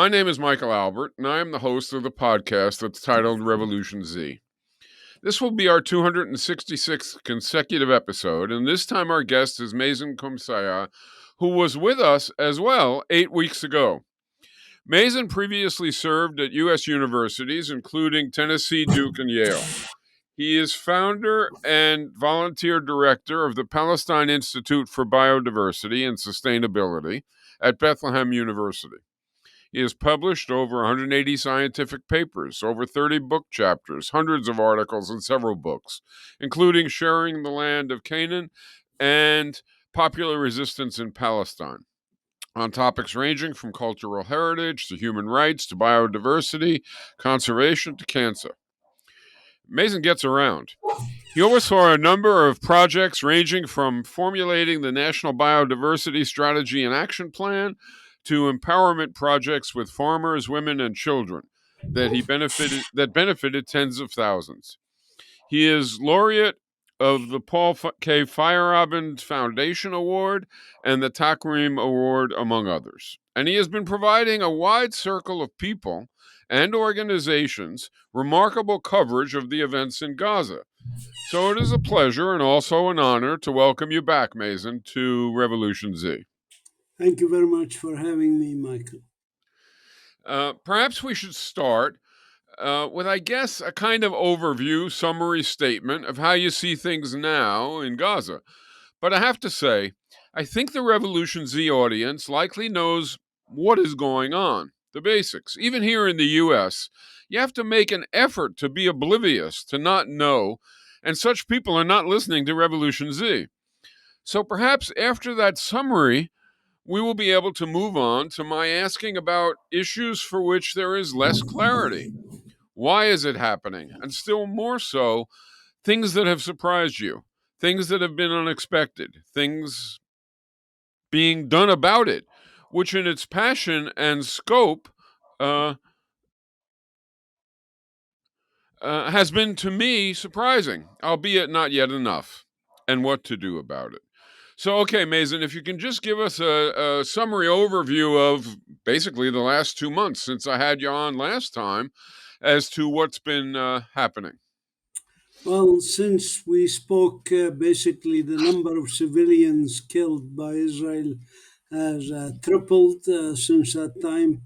My name is Michael Albert, and I am the host of the podcast that's titled RevolutionZ. This will be our 266th consecutive episode, and this time our guest is Mazin Qumsiyeh, who was with us as well 8 weeks ago. Mazin previously served at U.S. universities, including Tennessee, Duke, and Yale. He is founder and volunteer director of the Palestine Institute for Biodiversity and Sustainability at Bethlehem University. He has published over 180 scientific papers, over 30 book chapters, hundreds of articles, and several books, including Sharing the Land of Canaan and Popular Resistance in Palestine, on topics ranging from cultural heritage to human rights to biodiversity, conservation to cancer. Mazin gets around. He oversaw a number of projects ranging from formulating the National Biodiversity Strategy and Action Plan to empowerment projects with farmers, women, and children that benefited tens of thousands. He is laureate of the Paul K. Feyerabend Foundation Award and the Takrim Award, among others. And he has been providing a wide circle of people and organizations remarkable coverage of the events in Gaza. So it is a pleasure and also an honor to welcome you back, Mazin, to RevolutionZ. Thank you very much for having me, Michael. Perhaps we should start with, I guess, a kind of overview, summary statement of how you see things now in Gaza. But I have to say, I think the RevolutionZ audience likely knows what is going on, the basics. Even here in the U.S., you have to make an effort to be oblivious, to not know, and such people are not listening to RevolutionZ. So perhaps after that summary, we will be able to move on to my asking about issues for which there is less clarity. Why is it happening? And still more so, things that have surprised you, things that have been unexpected, things being done about it, which in its passion and scope has been to me surprising, albeit not yet enough, and what to do about it. So, okay, Mazin, if you can just give us a summary overview of basically the last 2 months since I had you on last time as to what's been happening. Well, since we spoke, basically the number of civilians killed by Israel has tripled since that time.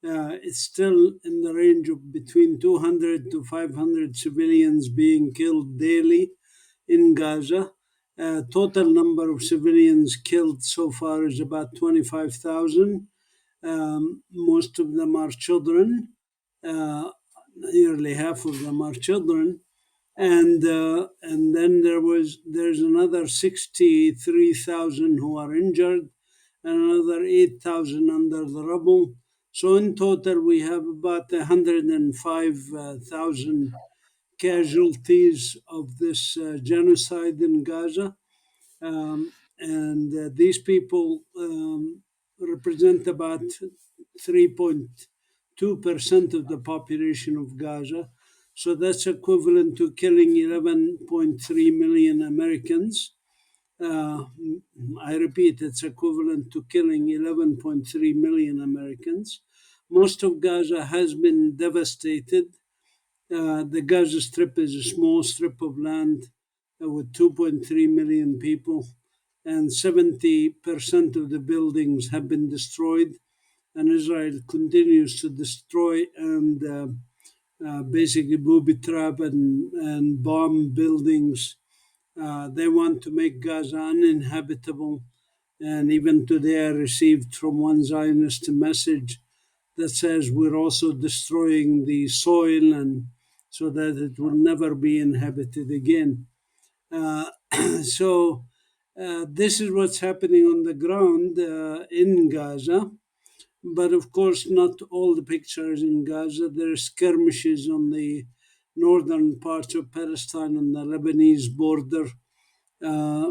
It's still in the range of between 200 to 500 civilians being killed daily in Gaza. Total number of civilians killed so far is about 25,000. Most of them are children. Nearly half of them are children. And then there's another 63,000 who are injured, and another 8,000 under the rubble. So in total, we have about 105,000 casualties of this genocide in Gaza. And these people represent about 3.2% of the population of Gaza. So that's equivalent to killing 11.3 million Americans. I repeat, it's equivalent to killing 11.3 million Americans. Most of Gaza has been devastated. The Gaza Strip is a small strip of land with 2.3 million people, and 70% of the buildings have been destroyed. And Israel continues to destroy and basically booby trap and bomb buildings. They want to make Gaza uninhabitable. And even today, I received from one Zionist a message that says we're also destroying the soil and so that it will never be inhabited again. Uh, so this is what's happening on the ground in Gaza. But of course, not all the pictures in Gaza. There are skirmishes on the northern parts of Palestine on the Lebanese border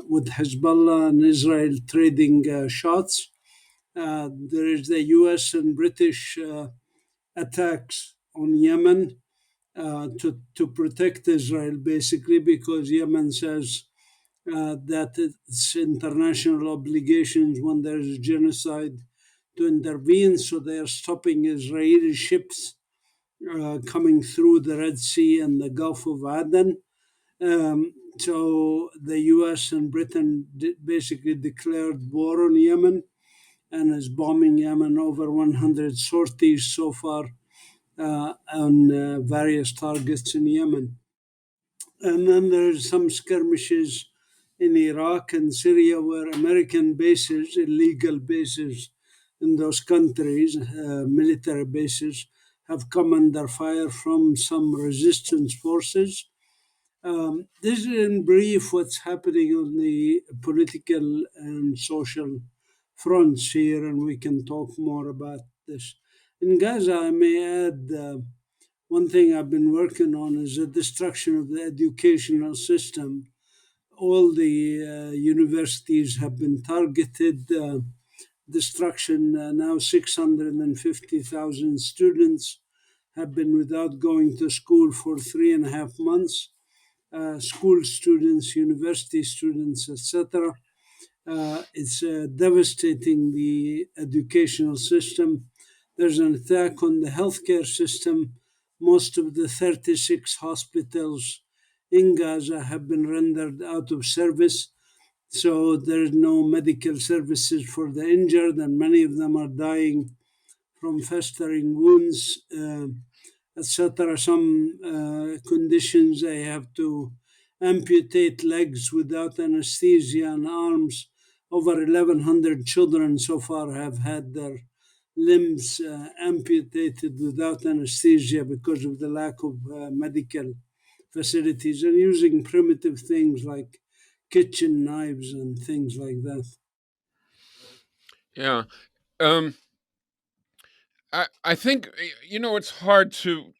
with Hezbollah and Israel trading shots. There is the US and British attacks on Yemen to protect Israel, basically, because Yemen says that its international obligations when there is genocide to intervene. So they are stopping Israeli ships coming through the Red Sea and the Gulf of Aden. So the US and Britain basically declared war on Yemen and is bombing Yemen. Over 100 sorties so far on various targets in Yemen. And then there's some skirmishes in Iraq and Syria where American bases, illegal bases in those countries, military bases, have come under fire from some resistance forces. This is in brief what's happening on the political and social fronts here, and we can talk more about this. In Gaza, I may add one thing I've been working on is the destruction of the educational system. All the universities have been targeted. Destruction now 650,000 students have been without going to school for 3.5 months. School students, university students, etc. It's devastating the educational system. There's an attack on the healthcare system. Most of the 36 hospitals in Gaza have been rendered out of service. So there's no medical services for the injured, and many of them are dying from festering wounds, etc. Some conditions they have to amputate legs without anesthesia and arms. Over 1,100 children so far have had their limbs amputated without anesthesia because of the lack of medical facilities, and using primitive things like kitchen knives and things like that. Yeah. Um, I think it's hard to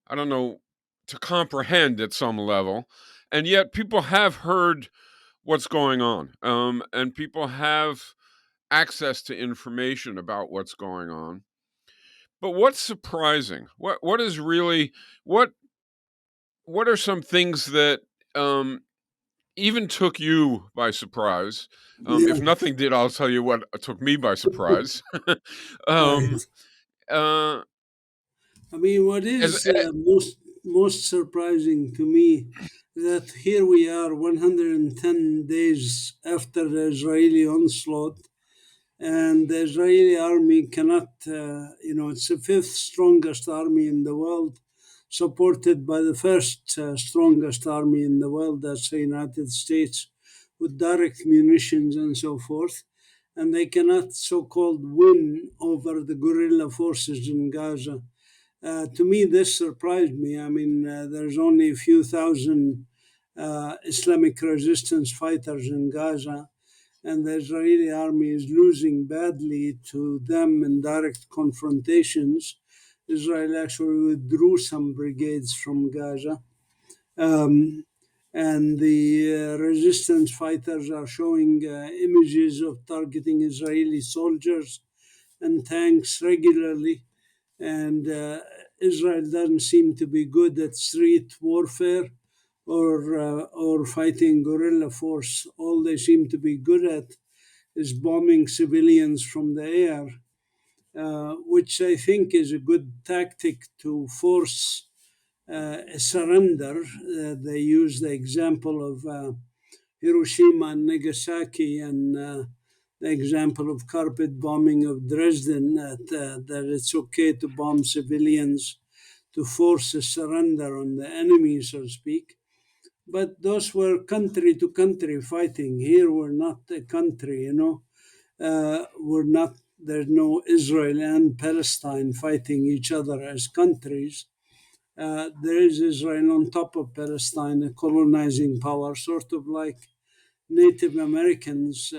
I don't know, to comprehend at some level, and yet people have heard what's going on, and people have access to information about what's going on. But what's surprising? What is really what what are some things that even took you by surprise? Yeah, If nothing did, I'll tell you what took me by surprise. right. um, uh, I mean, what as is most surprising to me that here we are 110 days after the Israeli onslaught, and the Israeli army cannot, it's the fifth strongest army in the world, supported by the first strongest army in the world, that's the United States, with direct munitions and so forth. And they cannot so called win over the guerrilla forces in Gaza. To me, this surprised me. I mean, there's only a few thousand Islamic resistance fighters in Gaza, and the Israeli army is losing badly to them in direct confrontations. Israel actually withdrew some brigades from Gaza. Um, and the resistance fighters are showing images of targeting Israeli soldiers and tanks regularly. And Israel doesn't seem to be good at street warfare or fighting guerrilla force. All they seem to be good at is bombing civilians from the air, which I think is a good tactic to force a surrender. They use the example of Hiroshima and Nagasaki and the example of carpet bombing of Dresden, that it's okay to bomb civilians to force a surrender on the enemy, so to speak. But those were country to country fighting. Here we're not a country, we're not, there's no Israel and Palestine fighting each other as countries. There is Israel on top of Palestine, a colonizing power, sort of like Native Americans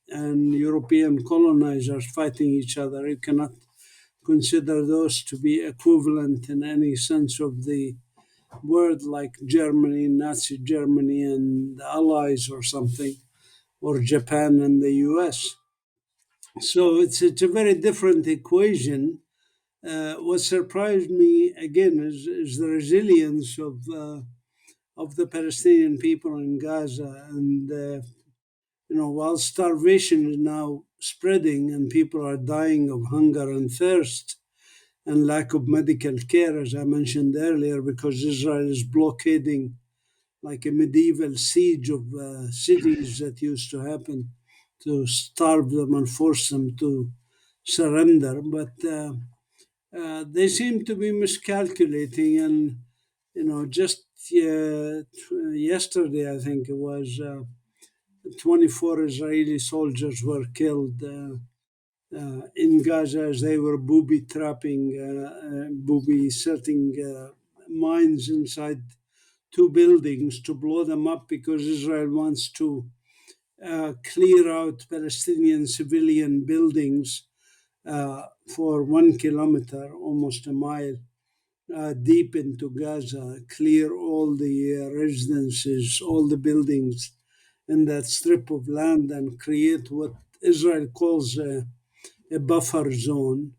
and European colonizers fighting each other. You cannot consider those to be equivalent in any sense of the word, like Germany, Nazi Germany, and the Allies or something, or Japan and the US. So it's a very different equation. What surprised me again is the resilience of the Palestinian people in Gaza and while starvation is now spreading and people are dying of hunger and thirst and lack of medical care, as I mentioned earlier, because Israel is blockading like a medieval siege of cities that used to happen to starve them and force them to surrender. But they seem to be miscalculating, and just yesterday, I think it was, 24 Israeli soldiers were killed in Gaza as they were booby trapping, booby setting mines inside two buildings to blow them up because Israel wants to clear out Palestinian civilian buildings for 1 kilometer, almost a mile, deep into Gaza, clear all the residences, all the buildings in that strip of land, and create what Israel calls a buffer zone.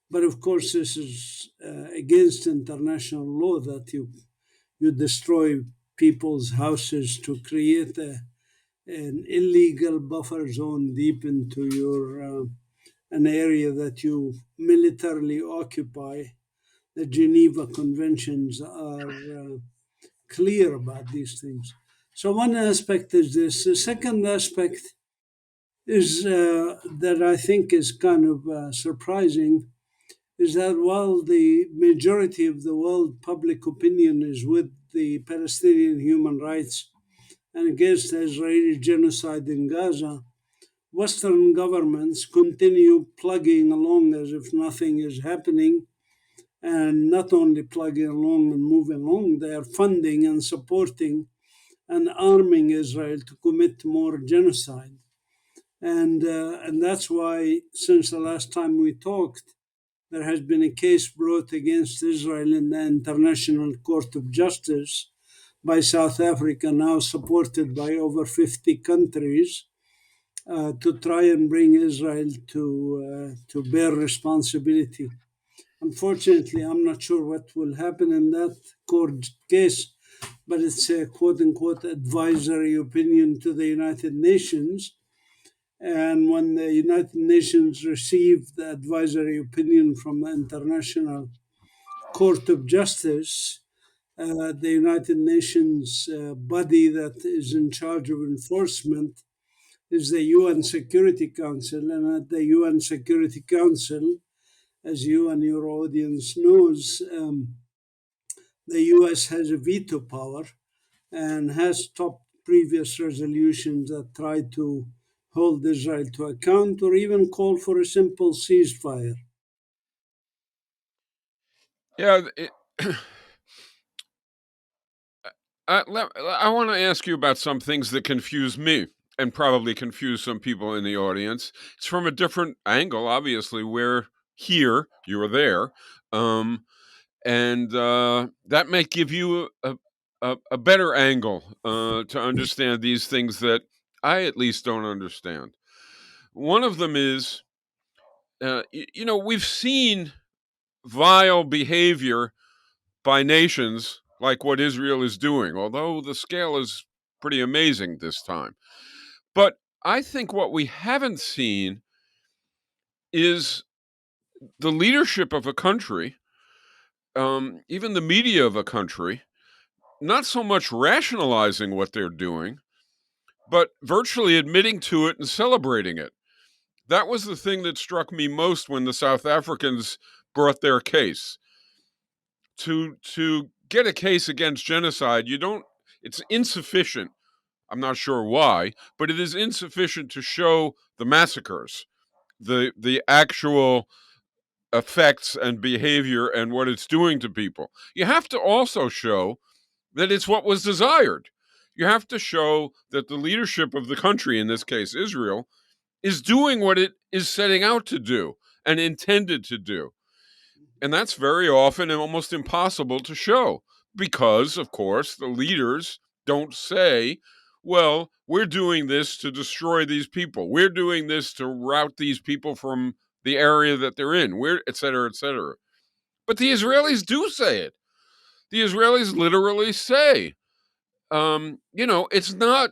But of course, this is against international law that you destroy people's houses to create an illegal buffer zone deep into your an area that you militarily occupy. The Geneva Conventions are clear about these things. So one aspect is this. The second aspect is that I think is kind of surprising is that while the majority of the world public opinion is with the Palestinian human rights and against the Israeli genocide in Gaza, Western governments continue plugging along as if nothing is happening, and not only plugging along and moving along, they are funding and supporting and arming Israel to commit more genocide. And that's why, since the last time we talked, there has been a case brought against Israel in the International Court of Justice by South Africa, now supported by over 50 countries, to try and bring Israel to bear responsibility. Unfortunately, I'm not sure what will happen in that court case, but it's a quote unquote advisory opinion to the United Nations. And when the United Nations received the advisory opinion from the International Court of Justice, the United Nations body that is in charge of enforcement is the UN Security Council. And at the UN Security Council, as you and your audience knows, the US has a veto power and has stopped previous resolutions that tried to hold Israel to account or even call for a simple ceasefire. Yeah, I want to ask you about some things that confuse me and probably confuse some people in the audience. It's from a different angle, obviously. We're here, you're there, and that might give you a better angle to understand these things that I at least don't understand. One of them is, we've seen vile behavior by nations like what Israel is doing, although the scale is pretty amazing this time. But I think what we haven't seen is the leadership of a country, even the media of a country, not so much rationalizing what they're doing, but virtually admitting to it and celebrating it. That was the thing that struck me most when the South Africans brought their case. To get a case against genocide, it's insufficient. I'm not sure why, but it is insufficient to show the massacres, the actual effects and behavior and what it's doing to people. You have to also show that it's what was desired. You have to show that the leadership of the country, in this case Israel, is doing what it is setting out to do and intended to do. And that's very often and almost impossible to show because, of course, the leaders don't say, well, we're doing this to destroy these people. We're doing this to rout these people from the area that they're in, et cetera, et cetera. But the Israelis do say it. The Israelis literally say, it's not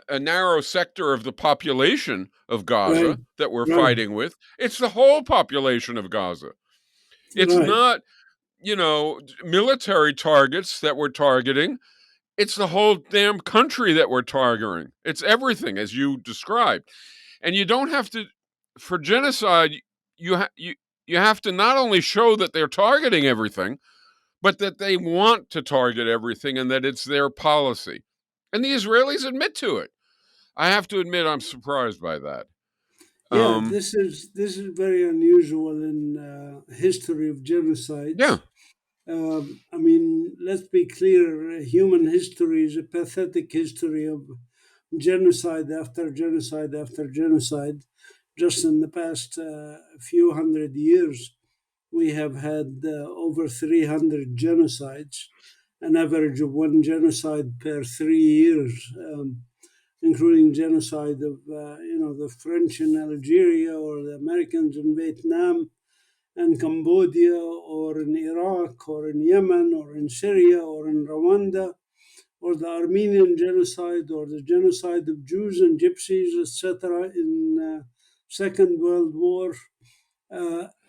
a narrow sector of the population of Right, Gaza that we're right, fighting with. It's the whole population of Gaza. It's right. not, military targets that we're targeting. It's the whole damn country that we're targeting. It's everything, as you described. And you don't have to, for genocide, you have to not only show that they're targeting everything, but that they want to target everything and that it's their policy. And the Israelis admit to it. I have to admit, I'm surprised by that. Yeah, this is very unusual in history of genocides. Yeah, I mean, let's be clear: human history is a pathetic history of genocide after genocide after genocide. Just in the past few hundred years, we have had over 300 genocides, an average of one genocide per 3 years. Including genocide of the French in Algeria, or the Americans in Vietnam and Cambodia, or in Iraq, or in Yemen, or in Syria, or in Rwanda, or the Armenian genocide, or the genocide of Jews and Gypsies, etc. in Second World War.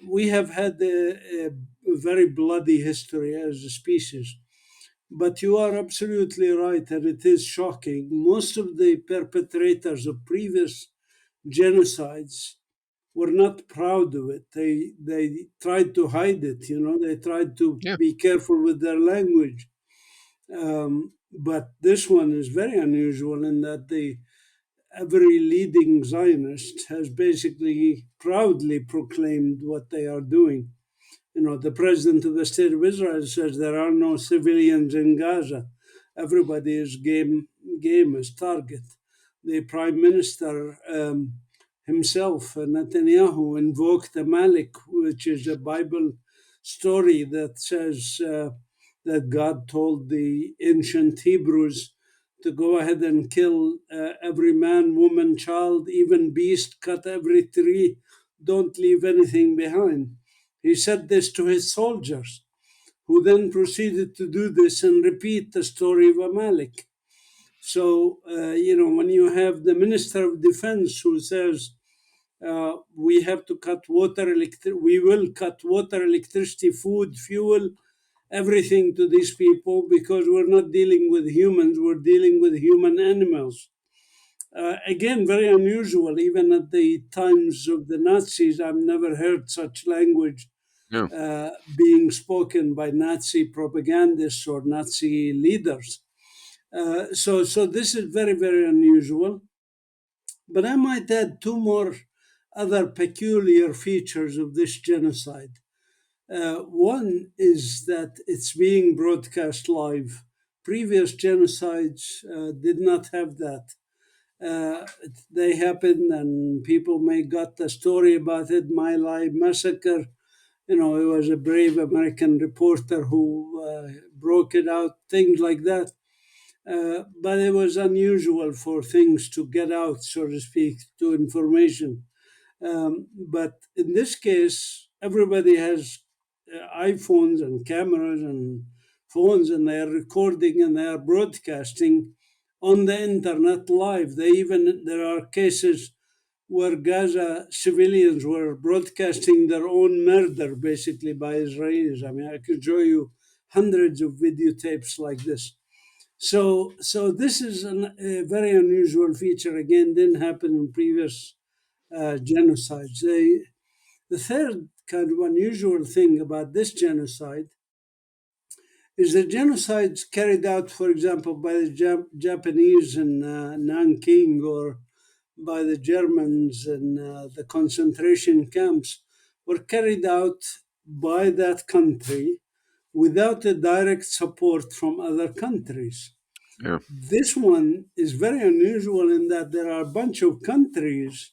We have had a very bloody history as a species. But you are absolutely right, and it is shocking. Most of the perpetrators of previous genocides were not proud of it. They tried to hide it. They tried to yeah, be careful with their language. But this one is very unusual in that every leading Zionist has basically proudly proclaimed what they are doing. The president of the state of Israel says there are no civilians in Gaza. Everybody is game as target. The prime minister himself, Netanyahu, invoked Amalek, which is a Bible story that says that God told the ancient Hebrews to go ahead and kill every man, woman, child, even beast, cut every tree, don't leave anything behind. He said this to his soldiers, who then proceeded to do this and repeat the story of Amalek. So, when you have the Minister of Defense who says, we have to cut water, we will cut water, electricity, food, fuel, everything to these people because we're not dealing with humans, we're dealing with human animals. Again, very unusual. Even at the times of the Nazis, I've never heard such language yeah. being spoken by Nazi propagandists or Nazi leaders. So this is very, very unusual. But I might add two more other peculiar features of this genocide. One is that it's being broadcast live. Previous genocides did not have that. They happened, and people may got the story about it. My Lai massacre. It was a brave American reporter who broke it out. Things like that. But it was unusual for things to get out, so to speak, to information. But in this case, everybody has iPhones and cameras and phones, and they are recording and they are broadcasting on the internet live. There are cases where Gaza civilians were broadcasting their own murder, basically by Israelis. I mean, I could show you hundreds of videotapes like this. So this is a very unusual feature. Again, didn't happen in previous genocides. The third kind of unusual thing about this genocide is the genocides carried out, for example, by the Japanese in Nanking, or by the Germans in the concentration camps, were carried out by that country without a direct support from other countries. Yeah. This one is very unusual in that there are a bunch of countries,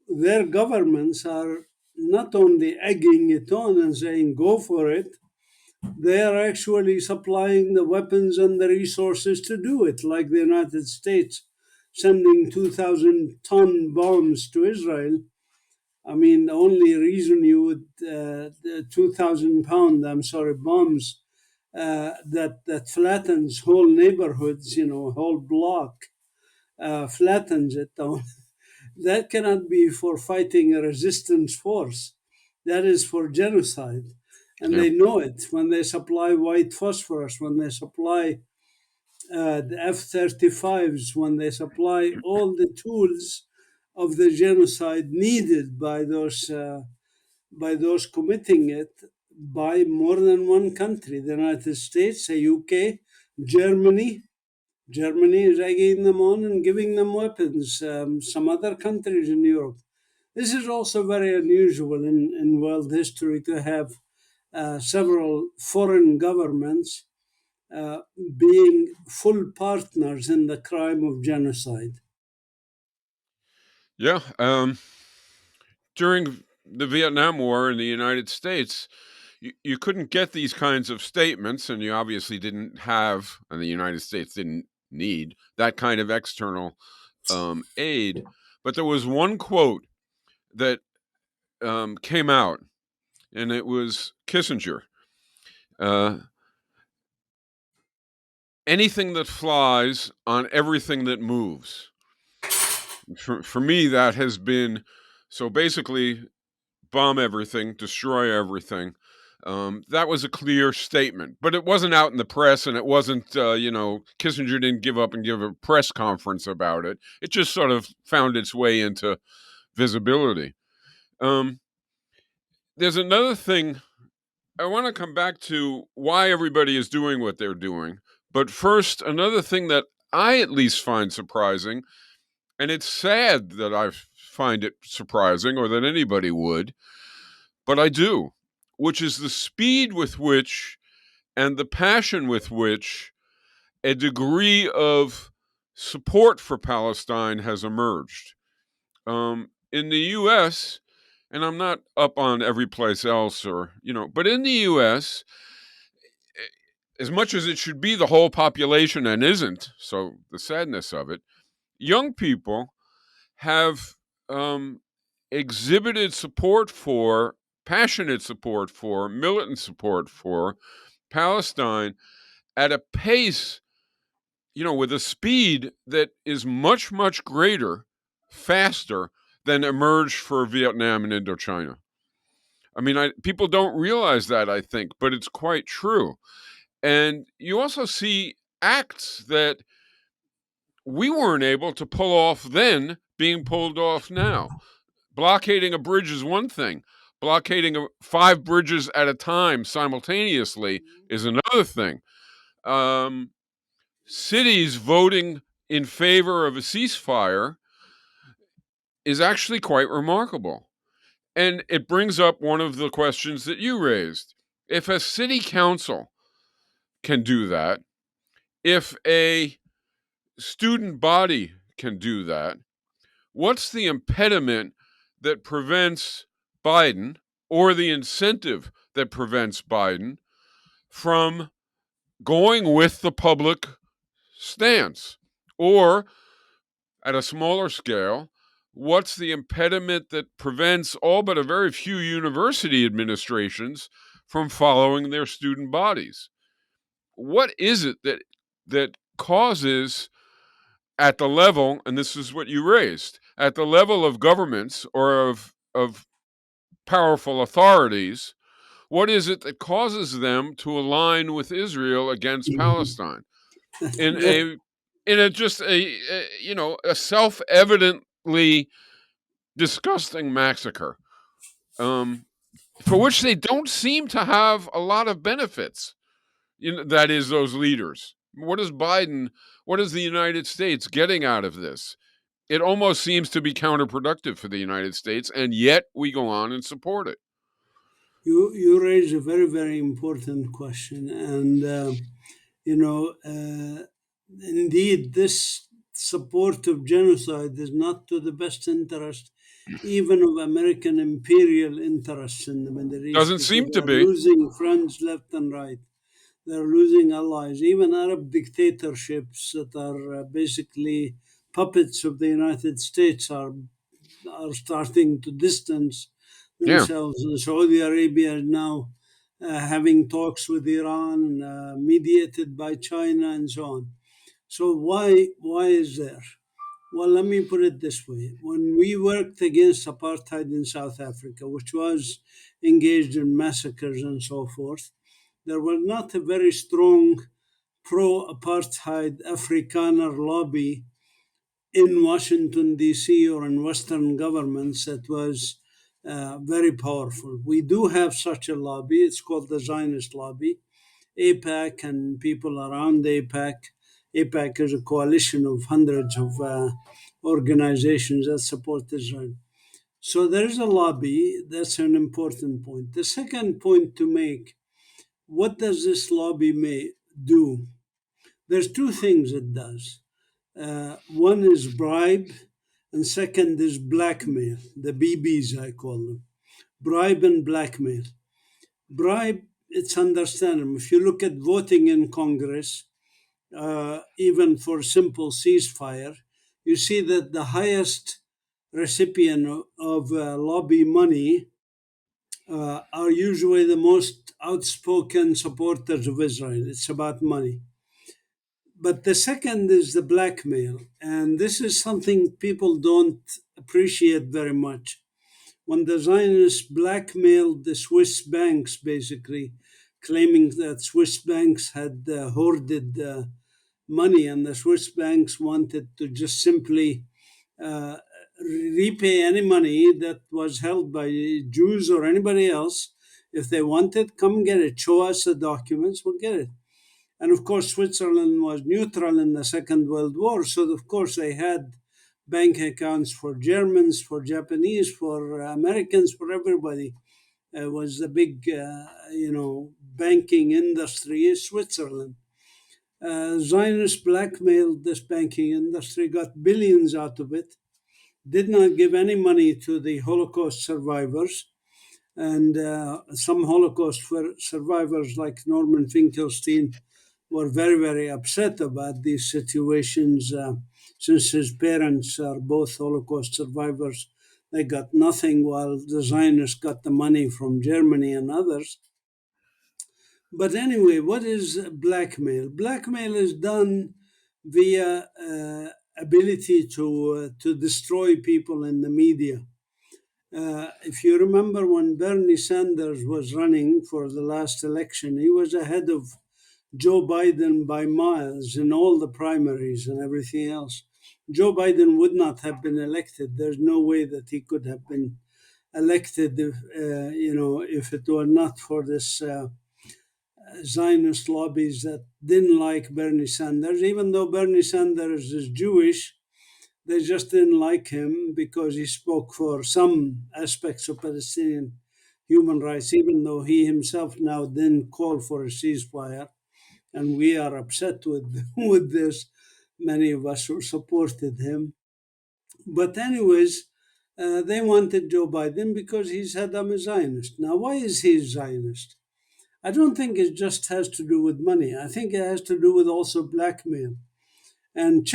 their governments are not only egging it on and saying, go for it, they are actually supplying the weapons and the resources to do it, like the United States sending 2,000-ton bombs to Israel. I mean, the only reason you would, 2,000-pound, bombs that flattens whole neighborhoods, whole block. flattens it down. That cannot be for fighting a resistance force. That is for genocide. And Yeah. they know it when they supply white phosphorus, when they supply the F-35s, when they supply all the tools of the genocide needed by those committing it by more than one country, the United States, the UK, Germany. Germany is egging them on and giving them weapons, some other countries in Europe. This is also very unusual in world history to have several foreign governments uh, being full partners in the crime of genocide. Yeah. During the Vietnam War in the United States, you couldn't get these kinds of statements, and you obviously didn't have, and the United States didn't need that kind of external aid. But there was one quote that came out, and it was Kissinger. Anything that flies on everything that moves. For me, that has been so basically bomb everything, destroy everything. That was a clear statement, but it wasn't out in the press, and it wasn't, Kissinger didn't give up and give a press conference about it. It just sort of found its way into visibility. There's another thing. I want to come back to why everybody is doing what they're doing. But first, another thing that I at least find surprising, and it's sad that I find it surprising or that anybody would, but I do, which is the speed with which and the passion with which a degree of support for Palestine has emerged. In the U.S., and I'm not up on every place else, but in the U.S., as much as it should be the whole population and isn't, so the sadness of it, young people have exhibited passionate support for, militant support for Palestine at a pace, with a speed that is much, much greater, faster than emerged for Vietnam and Indochina. I mean, people don't realize that, I think, but it's quite true. And you also see acts that we weren't able to pull off then being pulled off now. Blockading a bridge is one thing. Blockading 5 bridges at a time simultaneously is another thing. Cities voting in favor of a ceasefire is actually quite remarkable. And it brings up one of the questions that you raised. If a city council can do that, if a student body can do that, what's the impediment that prevents Biden, or the incentive that prevents Biden from going with the public stance? Or at a smaller scale, what's the impediment that prevents all but a very few university administrations from following their student bodies? What is it that causes, at the level, and this is what you raised, at the level of governments or of powerful authorities, what is it that causes them to align with Israel against Palestine in That, a just a self-evidently disgusting massacre, for which they don't seem to have a lot of benefits? That is, those leaders. What is Biden? What is the United States getting out of this? It almost seems to be counterproductive for the United States, and yet we go on and support it. you raise a very, very important question. And, indeed, this support of genocide is not to the best interest even of American imperial interests in the Middle East, Doesn't because seem they to are be. losing friends left and right. They're losing allies. Even Arab dictatorships that are basically puppets of the United States are starting to distance Yeah. themselves. Saudi Arabia is now having talks with Iran, mediated by China, and so on. So why is there? Well, let me put it this way. When we worked against apartheid in South Africa, which was engaged in massacres and so forth, there was not a very strong pro apartheid Afrikaner lobby in Washington, D.C., or in Western governments that was very powerful. We do have such a lobby. It's called the Zionist lobby. AIPAC and people around AIPAC. AIPAC is a coalition of hundreds of organizations that support Israel. So there is a lobby. That's an important point. The second point to make, what does this lobby do? There's two things it does. One is bribe, and second is blackmail, the BBs, I call them. Bribe and blackmail. Bribe, it's understandable. If you look at voting in Congress, even for simple ceasefire, you see that the highest recipient of lobby money are usually the most outspoken supporters of Israel. It's about money. But the second is the blackmail. And this is something people don't appreciate very much. When the Zionists blackmailed the Swiss banks, basically claiming that Swiss banks had hoarded money, and the Swiss banks wanted to just simply uh, repay any money that was held by Jews or anybody else. If they wanted, come get it. Show us the documents, we'll get it. And of course, Switzerland was neutral in the Second World War, so of course they had bank accounts for Germans, for Japanese, for Americans, for everybody. It was the big, banking industry in Switzerland. Zionists blackmailed this banking industry, got billions out of it, did not give any money to the Holocaust survivors. And some Holocaust survivors like Norman Finkelstein were very, very upset about these situations since his parents are both Holocaust survivors. They got nothing while the Zionists got the money from Germany and others. But anyway, what is blackmail? Blackmail is done via ability to destroy people in the media. If you remember when Bernie Sanders was running for the last election, he was ahead of Joe Biden by miles in all the primaries and everything else. Joe Biden would not have been elected. There's no way that he could have been elected if it were not for this Zionist lobbies that didn't like Bernie Sanders. Even though Bernie Sanders is Jewish, they just didn't like him because he spoke for some aspects of Palestinian human rights, even though he himself now didn't call for a ceasefire. And we are upset with this, many of us who supported him. But anyways, they wanted Joe Biden because he's Saddam Zionist. Now, why is he Zionist? I don't think it just has to do with money. I think it has to do with also blackmail. And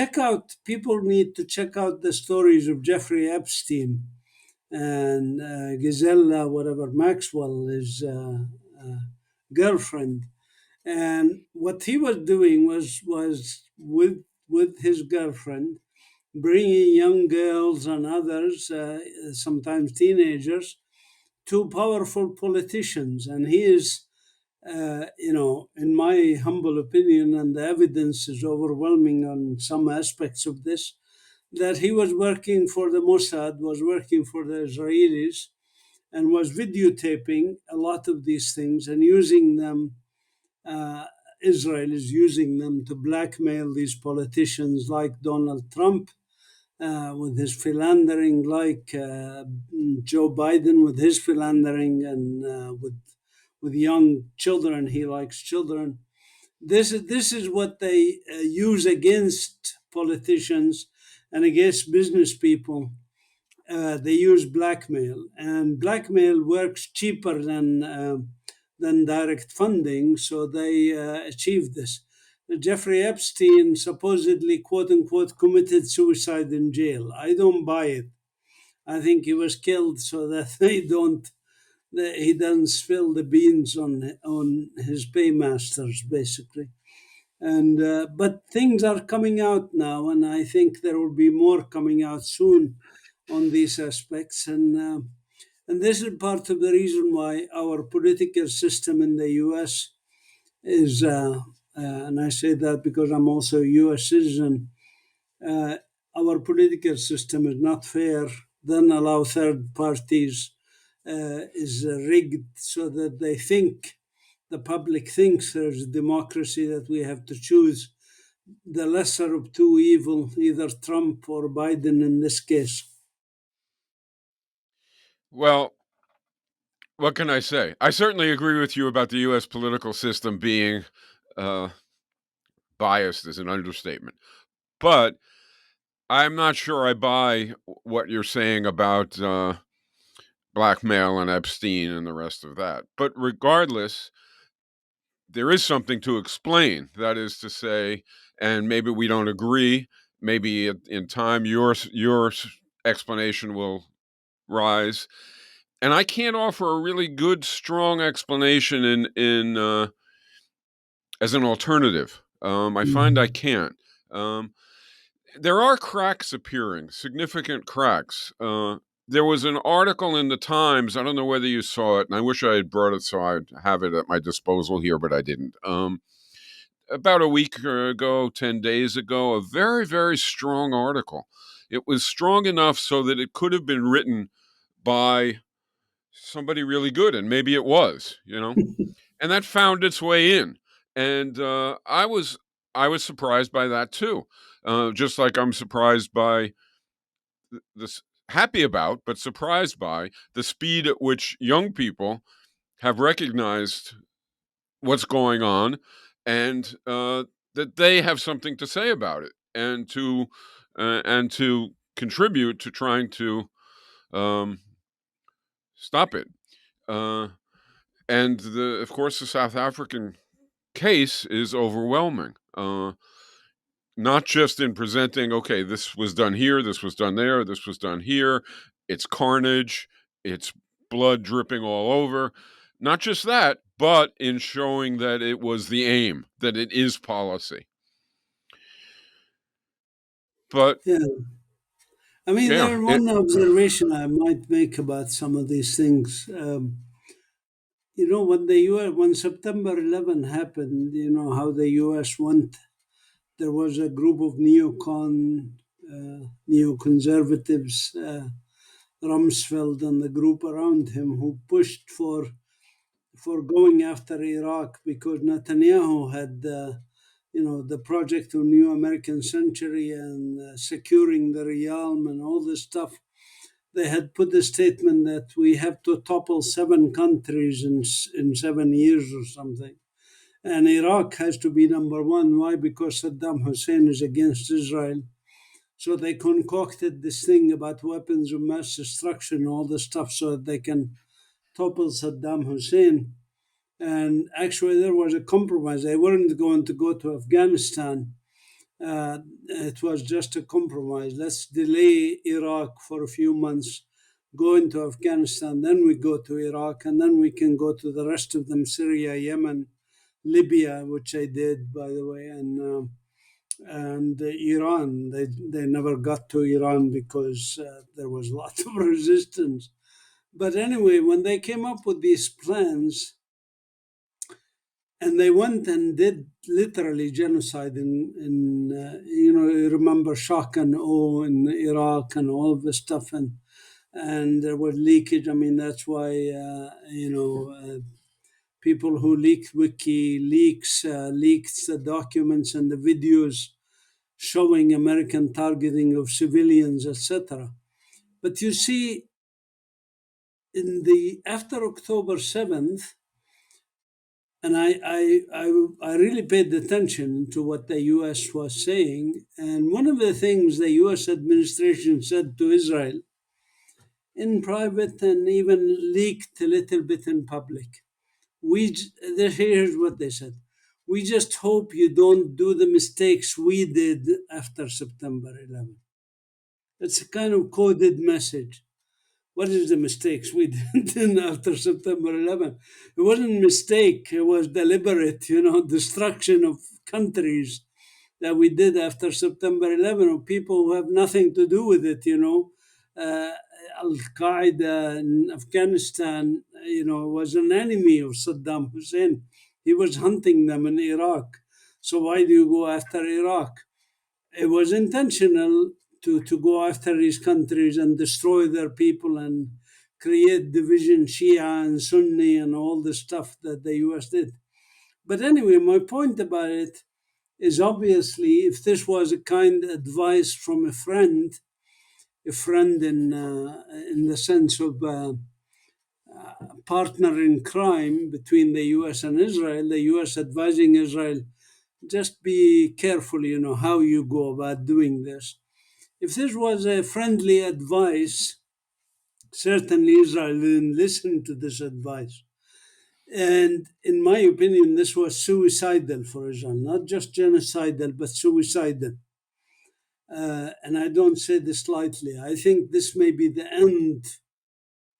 people need to check out the stories of Jeffrey Epstein and Gisela, whatever, Maxwell, his girlfriend. And what he was doing was with his girlfriend, bringing young girls and others, sometimes teenagers, to powerful politicians. And he is, in my humble opinion, and the evidence is overwhelming on some aspects of this, that he was working for the Mossad, was working for the Israelis, and was videotaping a lot of these things and using them. Israel is using them to blackmail these politicians like Donald Trump with his philandering, like Joe Biden with his philandering, and with young children. He likes children. This is what they use against politicians and against business people. They use blackmail, and blackmail works cheaper than direct funding, so they achieved this. Jeffrey Epstein supposedly, quote unquote, committed suicide in jail. I don't buy it. I think he was killed so that he doesn't spill the beans on his paymasters, basically. And but things are coming out now, and I think there will be more coming out soon on these aspects. And this is part of the reason why our political system in the U.S. is, and I say that because I'm also a U.S. citizen. Uh, our political system is not fair. Then allow third parties is rigged so that they think the public thinks there's a democracy, that we have to choose the lesser of two evil, either Trump or Biden in this case. Well, what can I say? I certainly agree with you about the U.S. political system being biased is an understatement. But I'm not sure I buy what you're saying about blackmail and Epstein and the rest of that. But regardless, there is something to explain. That is to say, and maybe we don't agree. Maybe in time your explanation will rise. And I can't offer a really good, strong explanation in as an alternative. I find I can't. Um, there are cracks appearing, significant cracks. There was an article in the Times. I don't know whether you saw it, and I wish I had brought it so I'd have it at my disposal here, but I didn't. About a week ago, 10 days ago, a very, very strong article. It was strong enough so that it could have been written by somebody really good, and maybe it was, and that found its way in. And I was surprised by that too. Just like I'm surprised by this, happy about, but surprised by the speed at which young people have recognized what's going on, and that they have something to say about it, and to contribute to trying to um, stop it. Uh, and of course, the South African case is overwhelming. Not just in presenting, okay, this was done here, this was done there, this was done here. It's carnage, it's blood dripping all over. Not just that, but in showing that it was the aim, that it is policy. But Yeah. I mean, yeah, there's one observation I might make about some of these things. When the US, when September 11 happened, how the US went. There was a group of neoconservatives, Rumsfeld and the group around him, who pushed for going after Iraq because Netanyahu had, the project of New American Century and securing the realm and all this stuff. They had put the statement that we have to topple 7 countries in 7 years or something. And Iraq has to be number one. Why? Because Saddam Hussein is against Israel. So they concocted this thing about weapons of mass destruction, all this stuff, so that they can topple Saddam Hussein. And actually, there was a compromise. They weren't going to go to Afghanistan. It was just a compromise. Let's delay Iraq for a few months, go into Afghanistan, then we go to Iraq, and then we can go to the rest of them: Syria, Yemen, Libya, which I did, by the way, and Iran. They never got to Iran because there was lots of resistance. But anyway, when they came up with these plans, and they went and did literally genocide you remember shock and awe in Iraq and all of this stuff, and there was leakage. I mean, that's why people who leaked WikiLeaks leaked the documents and the videos showing American targeting of civilians, etc. But you see, in the after October 7th, and I really paid attention to what the US was saying. And one of the things the US administration said to Israel in private and even leaked a little bit in public, here's what they said: we just hope you don't do the mistakes we did after September 11. It's a kind of coded message. what is the mistakes we did after September 11? It wasn't a mistake. It was deliberate, destruction of countries that we did after September 11, of people who have nothing to do with it. Uh, Al Qaeda in Afghanistan, was an enemy of Saddam Hussein. He was hunting them in Iraq. So why do you go after Iraq? It was intentional to go after these countries and destroy their people and create division, Shia and Sunni, and all the stuff that the US did. But anyway, my point about it is, obviously, if this was a kind advice from a friend in the sense of partner in crime between the US and Israel, the US advising Israel, just be careful, how you go about doing this. If this was a friendly advice, certainly Israel didn't listen to this advice. And in my opinion, this was suicidal for Israel, not just genocidal, but suicidal. And I don't say this lightly. I think this may be the end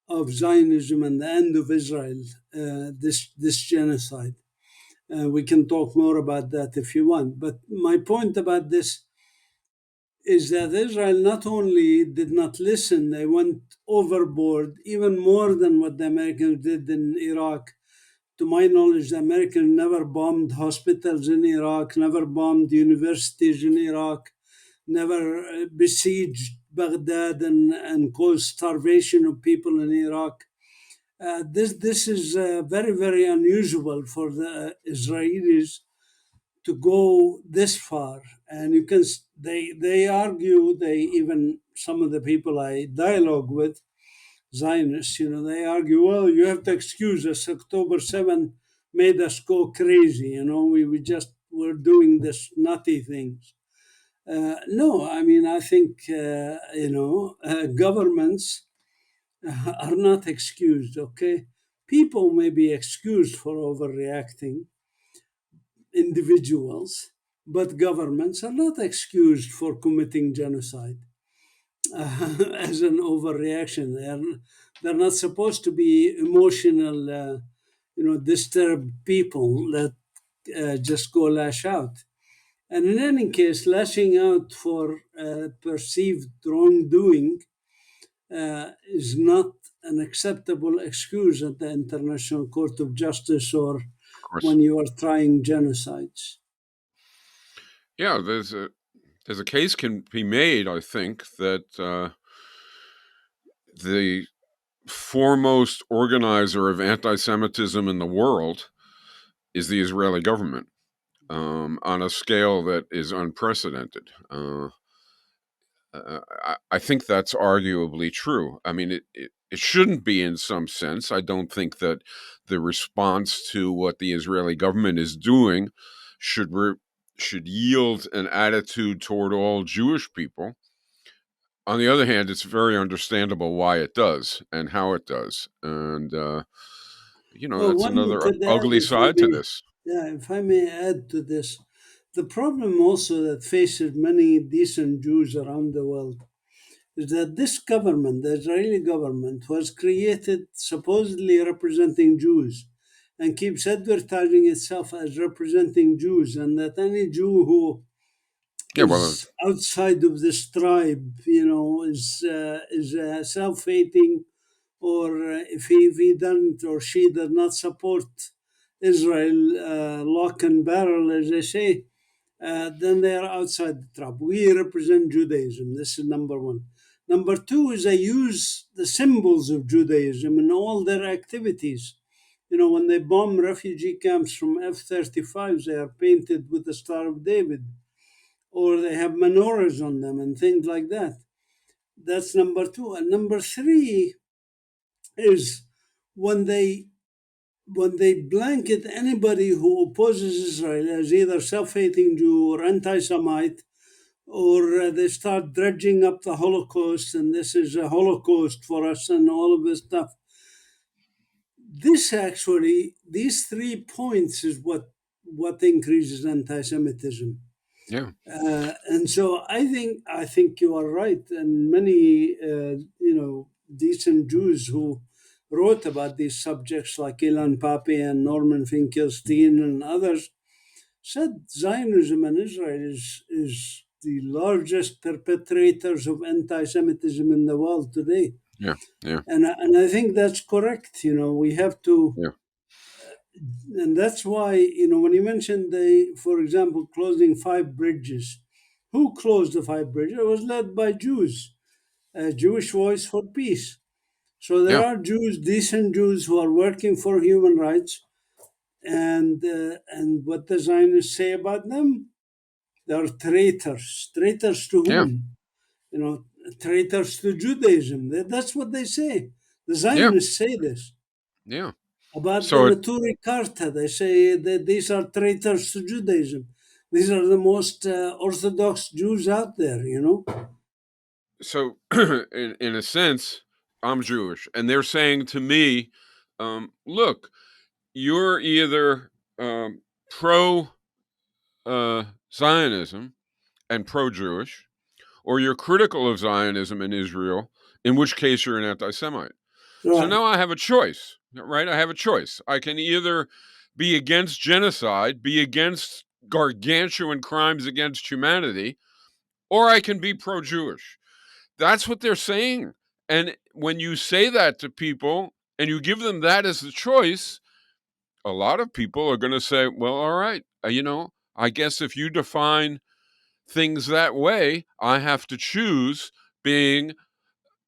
of Zionism and the end of Israel, this genocide. We can talk more about that if you want. But my point about this is that Israel not only did not listen, they went overboard, even more than what the Americans did in Iraq. To my knowledge, the Americans never bombed hospitals in Iraq, never bombed universities in Iraq, never besieged Baghdad and caused starvation of people in Iraq. This is very, very unusual for the Israelis to go this far. And you can they argue, even some of the people I dialogue with, Zionists, they argue, well, you have to excuse us. October 7 made us go crazy. We just were doing this nutty things. No, I mean, I think, governments are not excused, okay? People may be excused for overreacting, individuals, but governments are not excused for committing genocide as an overreaction. They're not supposed to be emotional, disturbed people that just go lash out. And in any case, lashing out for perceived wrongdoing is not an acceptable excuse at the International Court of Justice or Of course. when you are trying genocides. Yeah, there's a case can be made, I think, that the foremost organizer of anti-Semitism in the world is the Israeli government, on a scale that is unprecedented. I think that's arguably true. I mean, it shouldn't be in some sense. I don't think that the response to what the Israeli government is doing should should yield an attitude toward all Jewish people. On the other hand, it's very understandable why it does and how it does. And, Well, that's one another could add, ugly if I side to may, this. yeah, if I may add to this, the problem also that faces many decent Jews around the world is that this government, the Israeli government, was created supposedly representing Jews and keeps advertising itself as representing Jews, and that any Jew who Yeah, well, is outside of this tribe, is self-hating, or if he doesn't or she does not support Israel, lock and barrel, as they say, then they are outside the tribe. We represent Judaism. This is number one. Number two is they use the symbols of Judaism in all their activities. When they bomb refugee camps from F-35s, they are painted with the Star of David, or they have menorahs on them and things like that. That's number two. And number three is when they blanket anybody who opposes Israel as either self-hating Jew or anti-Semite, or they start dredging up the Holocaust, and this is a Holocaust for us, and all of this stuff. These 3 points is what increases anti-Semitism. yeah. And so I think you are right, and many decent Jews who wrote about these subjects, like Ilan Pappé and Norman Finkelstein and others, said Zionism in Israel is the largest perpetrators of anti-Semitism in the world today. Yeah. Yeah. And I think that's correct. We have to, Yeah. and that's why, when you mentioned for example, closing 5 bridges, who closed the 5 bridges? It was led by Jews, a Jewish Voice for Peace. So there Yeah. are Jews, decent Jews, who are working for human rights, and what the Zionists say about them? They are traitors. Traitors to Yeah. whom? You know, traitors to Judaism. That's what they say. The Yeah. Zionists say this Yeah. about the So Neturei Karta. They say that these are traitors to Judaism. These are the most Orthodox Jews out there. so in a sense, I'm Jewish, and they're saying to me, look, you're either pro Zionism and pro Jewish, or you're critical of Zionism in Israel, in which case you're an anti Semite. So Right. now I have a choice, right? I have a choice. I can either be against genocide, be against gargantuan crimes against humanity, or I can be pro Jewish. That's what they're saying. And when you say that to people and you give them that as the choice, a lot of people are going to say, well, all right, I guess if you define things that way, I have to choose being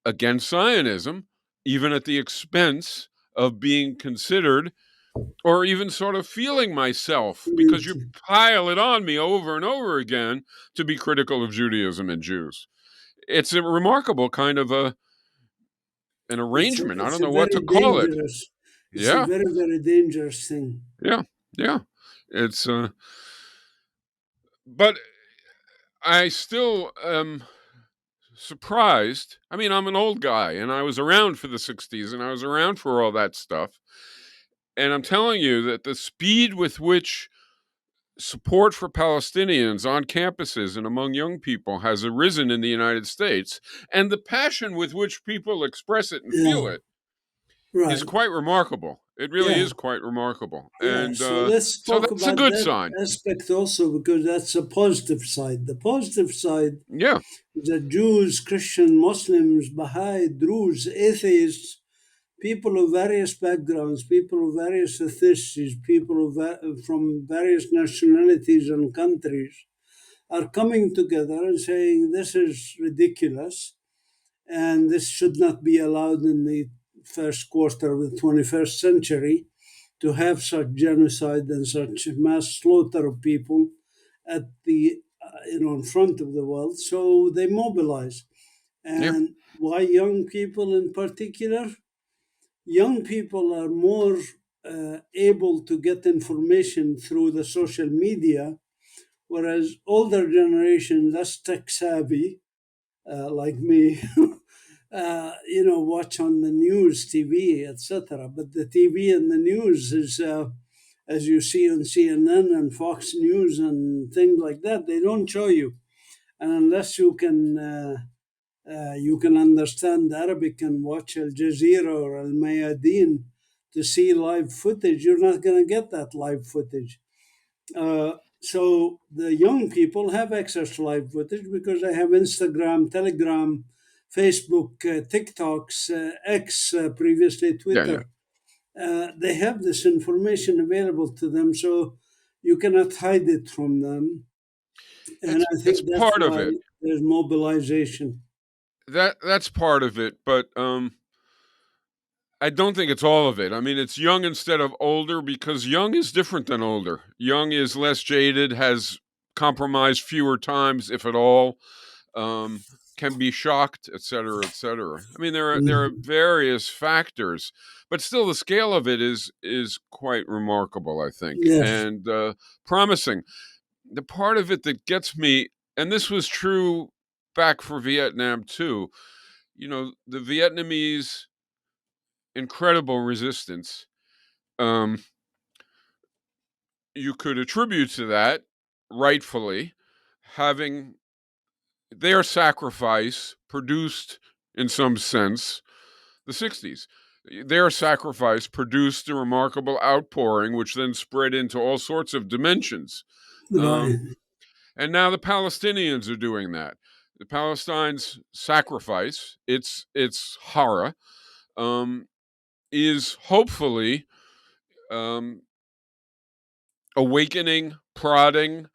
against Zionism, even at the expense of being considered or even sort of feeling myself, because you pile it on me over and over again to be critical of Judaism and Jews. It's a remarkable kind of an arrangement. I It's don't a know what to very call it. dangerous. It's a Yeah, very, very dangerous thing. yeah, yeah. It's but I still am surprised. I mean, I'm an old guy and I was around for the 60s and I was around for all that stuff. And I'm telling you that the speed with which support for Palestinians on campuses and among young people has arisen in the United States, and the passion with which people express it and feel Yeah. it is Right. quite remarkable. It really Yeah. is quite remarkable. Yeah. And So let's so talk that's a about good that sign. aspect also, because that's a positive side. The positive side Yeah, is that Jews, Christian, Muslims, Baha'i, Druze, atheists, people of various backgrounds, people of various ethnicities, people from various nationalities and countries are coming together and saying this is ridiculous and this should not be allowed in the first quarter of the 21st century, to have such genocide and such mass slaughter of people at the in front of the world. So they mobilize. yeah, And why young people in particular? Young people are more able to get information through the social media, whereas older generation, less tech savvy, like me, watch on the news, TV, etc. But the TV and the news is, as you see on CNN and Fox News and things like that, they don't show you. And unless you can understand Arabic and watch Al Jazeera or Al Mayadeen to see live footage, you're not going to get that live footage. So the young people have access to live footage because they have Instagram, Telegram, Facebook, TikToks, X, previously yeah, yeah. Twitter. They have this information available to them, so you cannot hide it from them. And I It's think that's part of why it. there's mobilization. That's part of it, but I don't think it's all of it. I mean, it's young instead of older because young is different than older. Young is less jaded, has compromised fewer times, if at all, um, can be shocked, et cetera, et cetera. I mean, there are Mhm. various factors, but still, the scale of it is quite remarkable, I think, Yes. and promising. The part of it that gets me, and this was true back for Vietnam too. The Vietnamese incredible resistance. Um, you could attribute to that, rightfully, having their sacrifice produced, in some sense, the 60s. Their sacrifice produced a remarkable outpouring, which then spread into all sorts of dimensions. Right. And now the Palestinians are doing that. The Palestine's sacrifice, its horror, is hopefully awakening, prodding,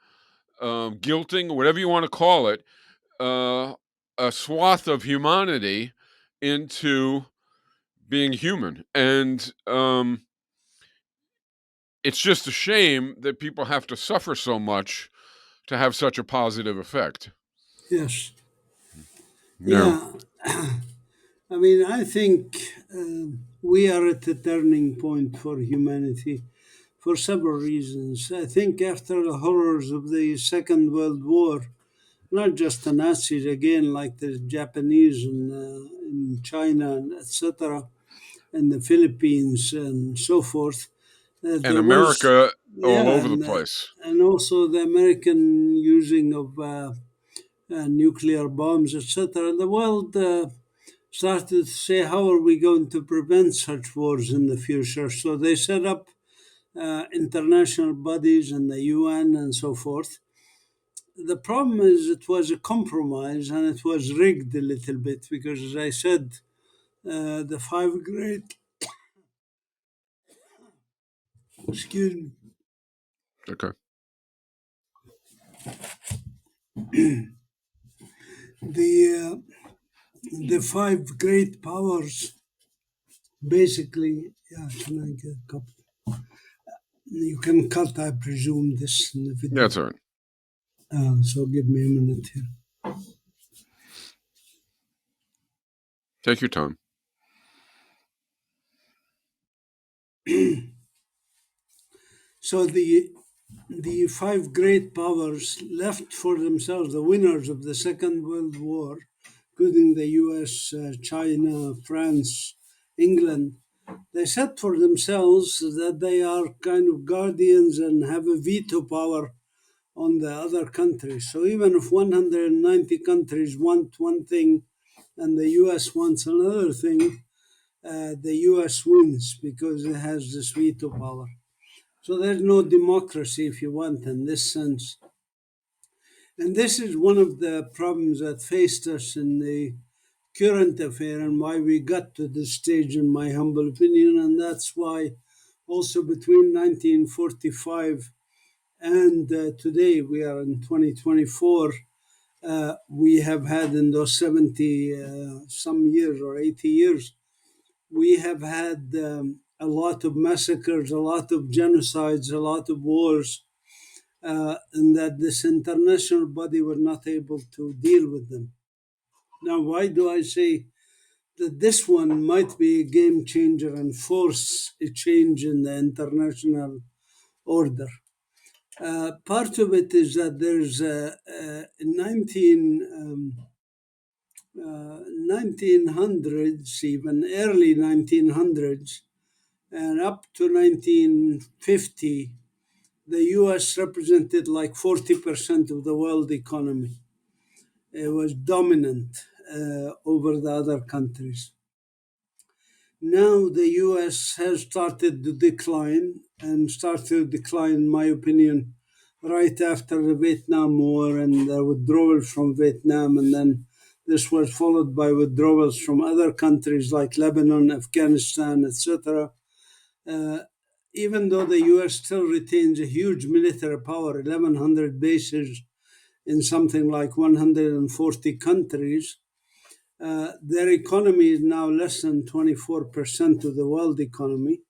guilting, whatever you want to call it, a swath of humanity into being human. And it's just a shame that people have to suffer so much to have such a positive effect. Yes. No. Yeah. I mean, I think we are at a turning point for humanity for several reasons. I think after the horrors of the Second World War, not just the Nazis again, like the Japanese in China, and etc., and the Philippines and so forth, And there was, America all yeah, over the place. and also the American using of nuclear bombs, etc. The world started to say, how are we going to prevent such wars in the future? So they set up international bodies and the UN and so forth. The problem is it was a compromise and it was rigged a little bit because, as I said, the five great, excuse me, Okay. the the five great powers basically. Yeah, can I get a cup? You can cut, I presume, this in the video. That's all right. So give me a minute here. Take your time. So the five great powers left for themselves, the winners of the Second World War, including the US, China, France, England, they set for themselves that they are kind of guardians and have a veto power on the other countries. So even if 190 countries want one thing and the US wants another thing, the US wins because it has this veto power. So there's no democracy, if you want, in this sense. And this is one of the problems that faced us in the current affair and why we got to this stage, in my humble opinion. And that's why also between 1945 and today, we are in 2024, we have had in those 70 some years or 80 years, we have had a lot of massacres, a lot of genocides, a lot of wars, and that this international body were not able to deal with them. Now, why do I say that this one might be a game changer and force a change in the international order? Part of it is that there's 1900s, even early 1900s, and up to 1950, the US represented like 40% of the world economy. It was dominant over the other countries. Now the US has started to decline and started to decline, in my opinion, right after the Vietnam War and the withdrawal from Vietnam. And then this was followed by withdrawals from other countries like Lebanon, Afghanistan, etc. Even though the US still retains a huge military power, 1,100 bases in something like 140 countries, their economy is now less than 24% of the world economy.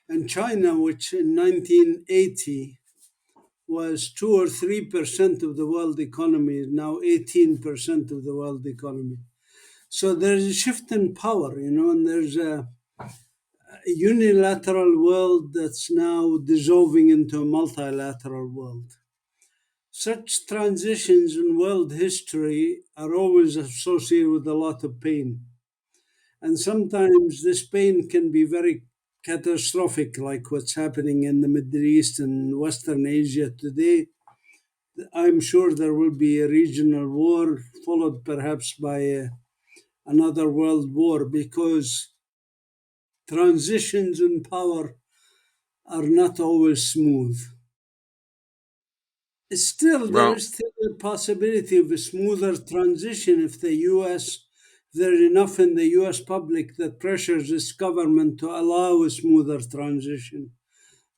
And China, which in 1980 was 2 or 3% of the world economy, is now 18% of the world economy. So there's a shift in power, and there's a unilateral world that's now dissolving into a multilateral world. Such transitions in world history are always associated with a lot of pain. And sometimes this pain can be very catastrophic, like what's happening in the Middle East and Western Asia today. I'm sure there will be a regional war, followed perhaps by another world war, because transitions in power are not always smooth. Still, there Well, is still a possibility of a smoother transition if there's enough in the US public that pressures this government to allow a smoother transition.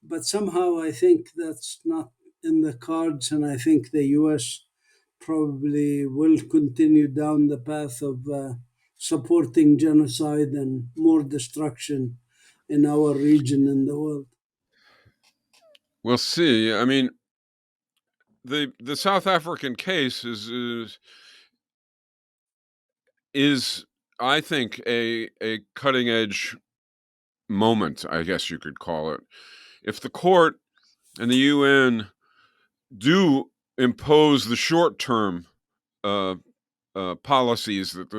But somehow I think that's not in the cards, and I think the US probably will continue down the path of supporting genocide and more destruction in our region and the world. we'll see. I mean, the South African case is I think a cutting edge moment, I guess you could call it. If the court and the UN do impose the short term uh, policies that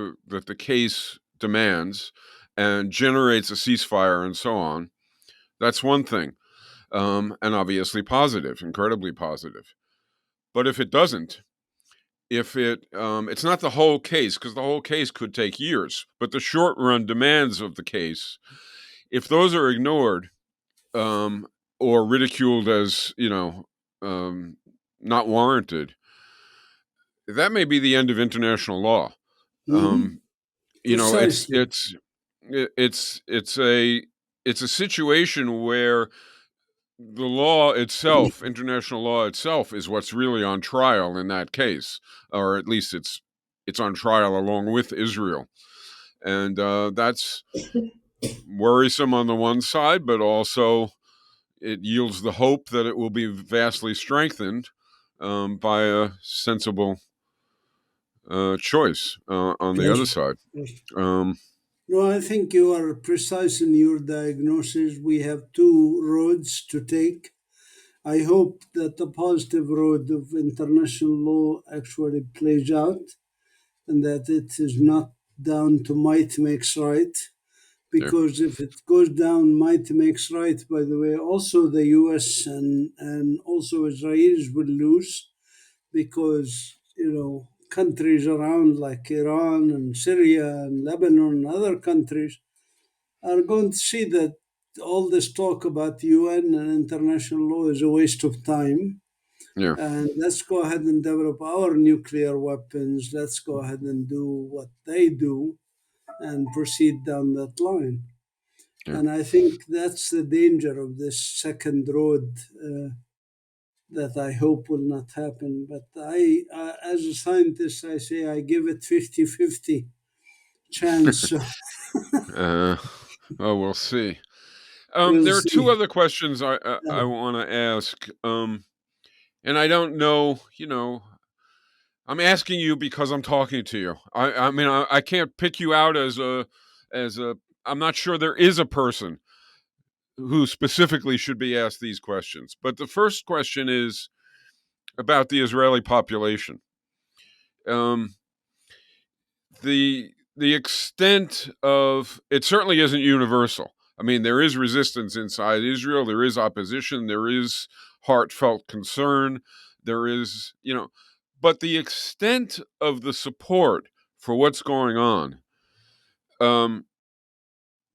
the case demands and generates a ceasefire and so on, that's one thing, and obviously positive, incredibly positive. But if it doesn't, if it's not the whole case, because the whole case could take years, but the short run demands of the case, if those are ignored, um, or ridiculed as um, not warranted, that may be the end of international law. Hmm. Um, it's Precisely. it's a situation where the law itself, international law itself, is what's really on trial in that case, or at least it's on trial along with Israel, and that's worrisome on the one side, but also it yields the hope that it will be vastly strengthened by a sensible choice on the Yes. other side. Yes. Um, No, I think you are precise in your diagnosis. We have two roads to take. I hope that the positive road of international law actually plays out, and that it is not down to might makes right. yeah, Because if it goes down, might makes right, by the way, also the US and also Israelis will lose, because, countries around like Iran and Syria and Lebanon and other countries are going to see that all this talk about UN and international law is a waste of time. yeah, And let's go ahead and develop our nuclear weapons. Let's go ahead and do what they do and proceed down that line. yeah. And I think that's the danger of this second road, that I hope will not happen. But as a scientist, I say I give it 50-50 chance. So uh, oh, we'll see. we'll There are two see. other questions I Yeah. want to ask, and I don't know. I'm asking you because I'm talking to you. I mean, I can't pick you out as a. I'm not sure there is a person who specifically should be asked these questions. But the first question is about the Israeli population. Um, the extent of it certainly isn't universal. I mean, there is resistance inside Israel. There is opposition. There is heartfelt concern. There is, but the extent of the support for what's going on, um,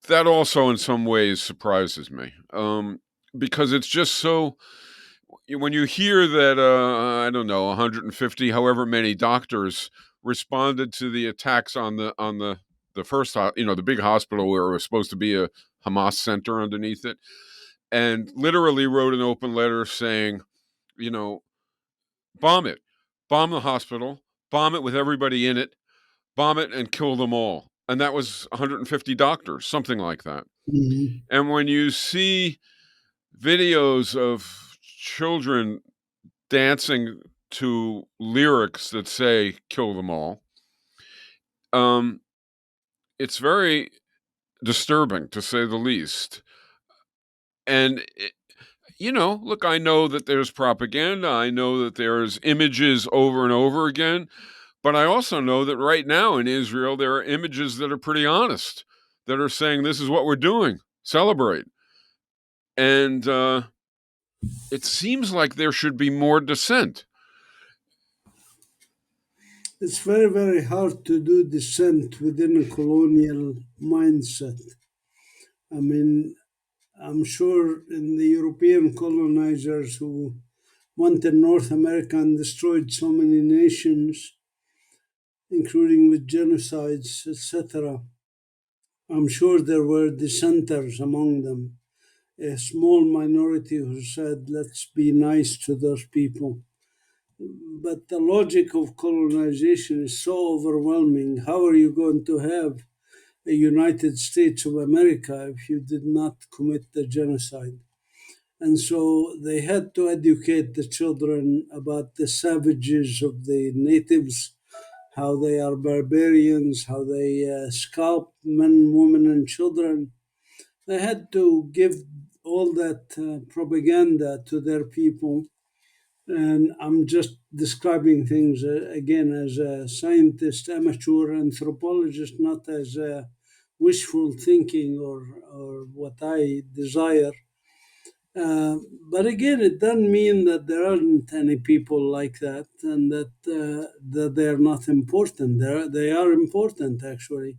that also in some ways surprises me, because it's just so. When you hear that, I don't know, 150, however many doctors responded to the attacks on the first, the big hospital where it was supposed to be a Hamas center underneath it, and literally wrote an open letter saying, you know, bomb it, bomb the hospital, bomb it with everybody in it, bomb it and kill them all. And that was 150 doctors, something like that. Mhm. And when you see videos of children dancing to lyrics that say "kill them all," um, it's very disturbing to say the least. And look, I know that there's propaganda. I know that there's images over and over again. But I also know that right now in Israel, there are images that are pretty honest, that are saying this is what we're doing, celebrate. And it seems like there should be more dissent. It's very, very hard to do dissent within a colonial mindset. I mean, I'm sure in the European colonizers who wanted North America and destroyed so many nations, including with genocides, etc., I'm sure there were dissenters among them, a small minority who said, let's be nice to those people. But the logic of colonization is so overwhelming. How are you going to have a United States of America if you did not commit the genocide? And so they had to educate the children about the savages of the natives, how they are barbarians, how they scalp men, women, and children. They had to give all that propaganda to their people. And I'm just describing things again as a scientist, amateur anthropologist, not as wishful thinking or what I desire. Uh, but again, it doesn't mean that there aren't any people like that and that they are not important. They are important, actually.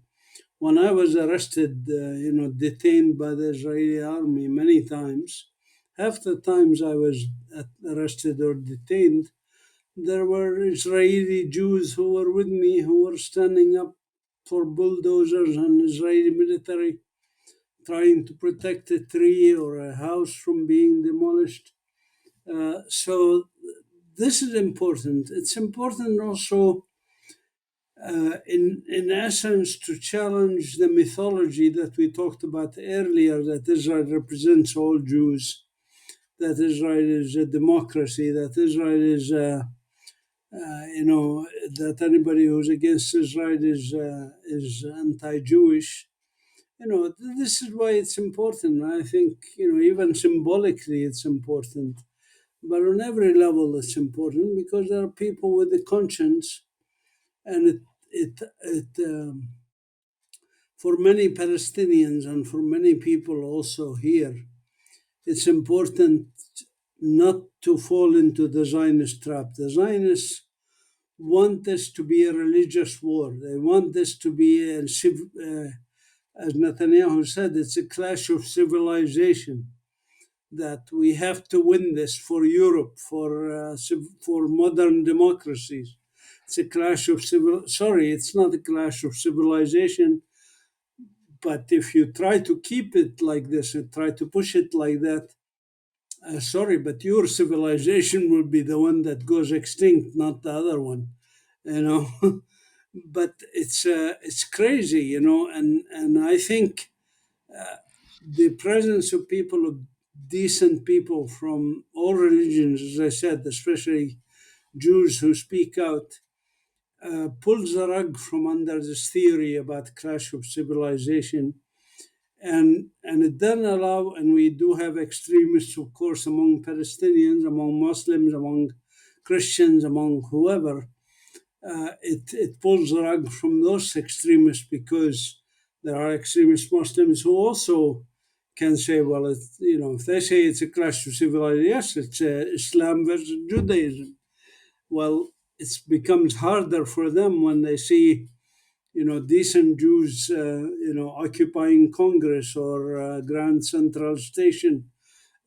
When I was arrested, detained by the Israeli army many times, half the times I was arrested or detained, there were Israeli Jews who were with me who were standing up for bulldozers and Israeli military trying to protect a tree or a house from being demolished. So this is important. It's important also, in essence, to challenge the mythology that we talked about earlier, that Israel represents all Jews, that Israel is a democracy, that Israel is, that anybody who's against Israel is anti-Jewish. This is why it's important. I think, even symbolically, it's important. But on every level, it's important because there are people with a conscience, and for many Palestinians and for many people also here, it's important not to fall into the Zionist trap. The Zionists want this to be a religious war. They want this to be, as Netanyahu said, it's a clash of civilization. That we have to win this for Europe, for modern democracies. It's a clash of civil. Sorry, it's not a clash of civilization. But if you try to keep it like this and try to push it like that, sorry, but your civilization will be the one that goes extinct, not the other one. You know, but it's crazy, and I think the presence of people, of decent people from all religions, as I said, especially Jews who speak out, pulls the rug from under this theory about clash of civilization. And it doesn't allow, and we do have extremists, of course, among Palestinians, among Muslims, among Christians, among whoever. It pulls the rug from those extremists because there are extremist Muslims who also can say, well, if they say it's a clash of civilization, yes, it's Islam versus Judaism. Well, it becomes harder for them when they see, decent Jews, occupying Congress or Grand Central Station,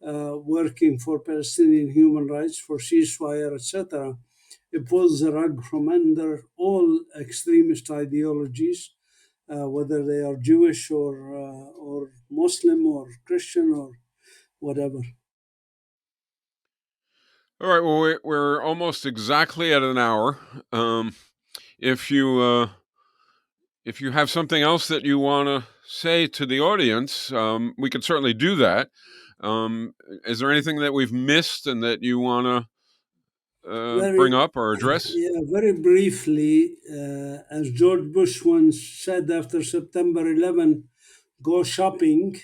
working for Palestinian human rights, for ceasefire, etc. It pulls the rug from under all extremist ideologies, whether they are Jewish or Muslim or Christian or whatever. All right. Well, we're almost exactly at an hour. If you if you have something else that you want to say to the audience, we could certainly do that. Is there anything that we've missed and that you want to bring Very, up or address? yeah, very briefly, as George Bush once said after September 11, go shopping.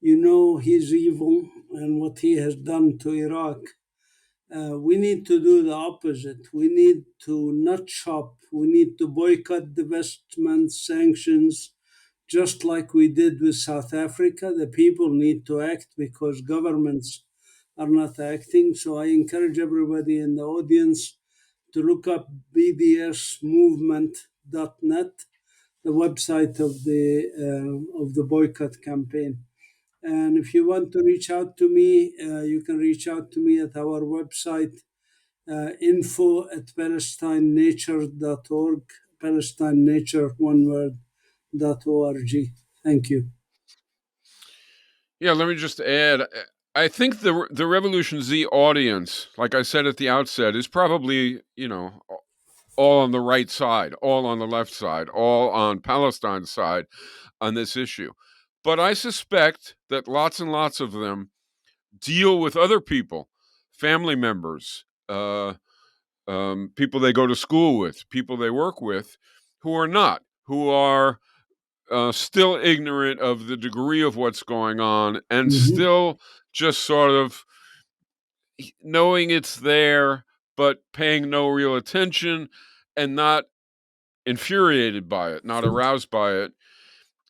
He's evil and what he has done to Iraq. We need to do the opposite. We need to not shop. We need to boycott divestment sanctions, just like we did with South Africa. The people need to act because governments are not acting. So I encourage everybody in the audience to look up bbsmovement.net, the website of the boycott campaign. And if you want to reach out to me, you can reach out to me at our website, info@palestinenature.org, Palestine Nature, one word, .org. Thank you. Yeah, let me just add. I think the Revolution Z audience, like I said at the outset, is probably, all on the right side, all on the left side, all on Palestine's side on this issue. But I suspect that lots and lots of them deal with other people, family members, people they go to school with, people they work with, who are not, who are still ignorant of the degree of what's going on and still just sort of knowing it's there, but paying no real attention and not infuriated by it, not aroused by it.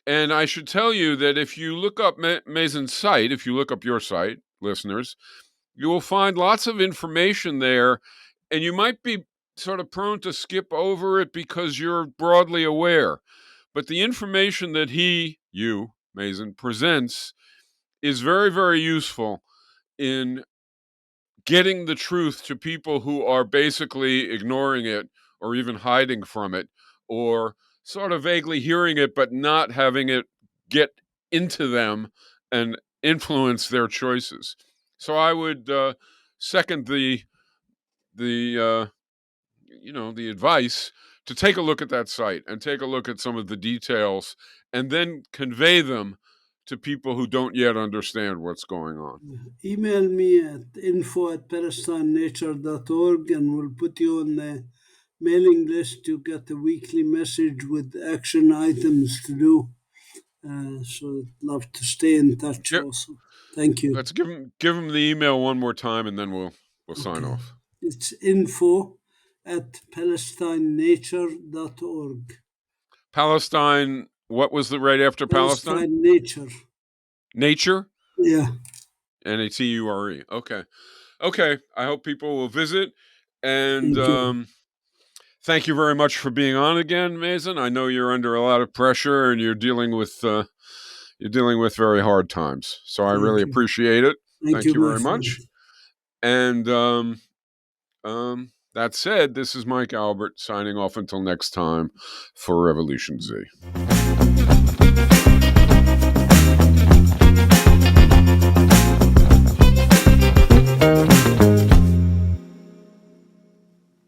And I should tell you that if you look up Mazin's site, if you look up your site, listeners, you will find lots of information there, and you might be sort of prone to skip over it because you're broadly aware. But the information that you, Mazin, presents is very, very useful in getting the truth to people who are basically ignoring it or even hiding from it or sort of vaguely hearing it but not having it get into them and influence their choices. So I would second the advice to take a look at that site and take a look at some of the details and then convey them to people who don't yet understand what's going on. Email me at info@palestinenature.org and we'll put you on the mailing list to get a weekly message with action items to do. So I'd love to stay in touch also. Thank you. Let's give him the email one more time and then we'll sign off. It's info@palestinenature.org. Palestine, what was the right after Palestine? Palestine Nature. Nature? Yeah. Nature. Okay. I hope people will visit. And thank you very much for being on again, Mazin. I know you're under a lot of pressure and you're dealing with very hard times. So I really appreciate it. Thank you very much. And that said, this is Mike Albert signing off until next time for Revolution Z.